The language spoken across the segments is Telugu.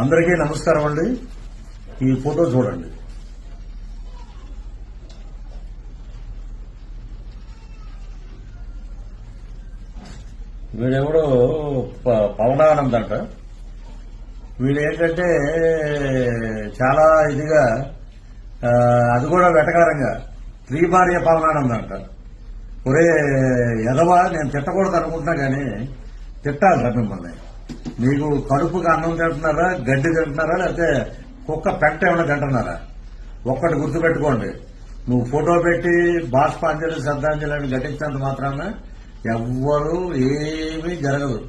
అందరికీ నమస్కారం అండి. ఈ ఫోటో చూడండి. వీడెవడో పవనానంద్ అంట. వీడు ఏంటంటే చాలా ఇదిగా అది కూడా వెటకారంగా త్రిభార్య పవనానంద్ అంట. ఒరే ఎదవా, నేను తిట్టకూడదు అనుకుంటున్నా కానీ తిట్టాలి మిమ్మల్ని. మీకు కడుపుకి అన్నం తింటున్నారా, గడ్డి తింటున్నారా, లేకపోతే కుక్క పెంట ఏమైనా తింటున్నారా? ఒక్కటి గుర్తుపెట్టుకోండి, నువ్వు ఫోటో పెట్టి బాష్పాంజలి శ్రద్ధాంజలి అని ఘటించినంత మాత్రాన ఎవ్వరూ ఏమీ జరగదు.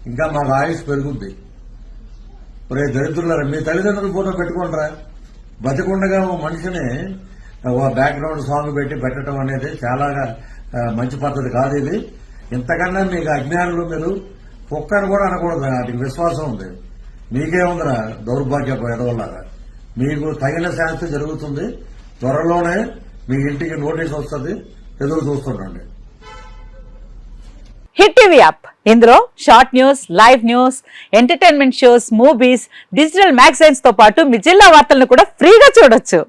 ఇంకా మాకు ఆయుష్ పెరుగుద్ది. ఒరే దరిద్రులారా, మీ తల్లిదండ్రులు ఫోటో పెట్టుకోండిరా. బతికుండగా ఓ మనిషిని బ్యాక్గ్రౌండ్ సాంగ్ పెట్టి పెట్టడం అనేది చాలా మంచి పద్ధతి కాదు ఇది. ఇంతకన్నా మీకు అజ్ఞానులు, మీరు కుక్కను కూడా అనకూడదు. వాటికి విశ్వాసం ఉంది. మీకేముందిరా దౌర్భాగ్య ఎదవల్లాగా. మీకు తగిన శాస్తి జరుగుతుంది. త్వరలోనే మీ ఇంటికి నోటీస్ వస్తుంది. ఎదురు చూస్తుండండి. హిట్ టీవీ యాప్, ఇందులో short news, live news, entertainment shows, movies, digital magazines తో పాటు మీ జిల్లా వార్తలను కూడా ఫ్రీగా చూడొచ్చు.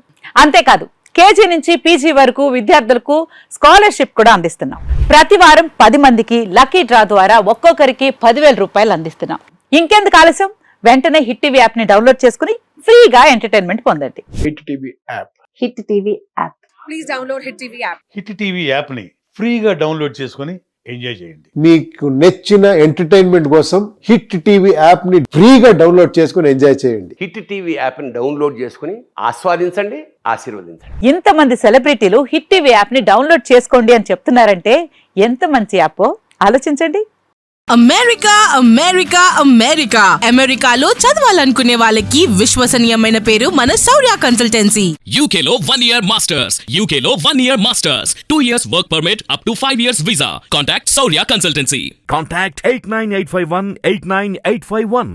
అంతేకాదు, కేజీ నుంచి పీజీ వరకు విద్యార్థులకు స్కాలర్షిప్ కూడా అందిస్తున్నాం. ప్రతి వారం 10 మందికి లక్కీ డ్రా ద్వారా ఒక్కొక్కరికి 10,000 రూపాయలు అందిస్తున్నాం. ఇంకెందుకు ఆలస్యం, వెంటనే హిట్ టీవీ యాప్ ని డౌన్లోడ్ చేసుకుని ఫ్రీగా ఎంటర్టైన్మెంట్ పొందండి. Hit TV app. Hit TV app. Please download hit TV app. Hit TV app ని ఫ్రీగా డౌన్లోడ్ చేసుకుని ఎంజాయ్ చేయండి. మీకు నచ్చిన ఎంటర్టైన్మెంట్ కోసం హిట్ టీవీ యాప్ ని ఫ్రీగా డౌన్లోడ్ చేసుకుని ఎంజాయ్ చేయండి. హిట్ టీవీ యాప్ ని డౌన్లోడ్ చేసుకుని ఆస్వాదించండి, ఆశీర్వదించండి. ఇంతమంది సెలబ్రిటీలు హిట్ టీవీ యాప్ ని డౌన్లోడ్ చేసుకోండి అని చెప్తున్నారంటే ఎంత మంచి యాప్ ఆలోచించండి. అమెరికా అమెరికా అమెరికా అమెరికాలో చదవాలనుకునే వాళ్ళకి విశ్వసనీయమైన పేరు మన శౌర్య కన్సల్టెన్సీ. UK లో 1 year masters. UK లో 1 year masters. 2 years work permit up to 5 years visa. Contact Saurya Consultancy. Contact 89851 89851.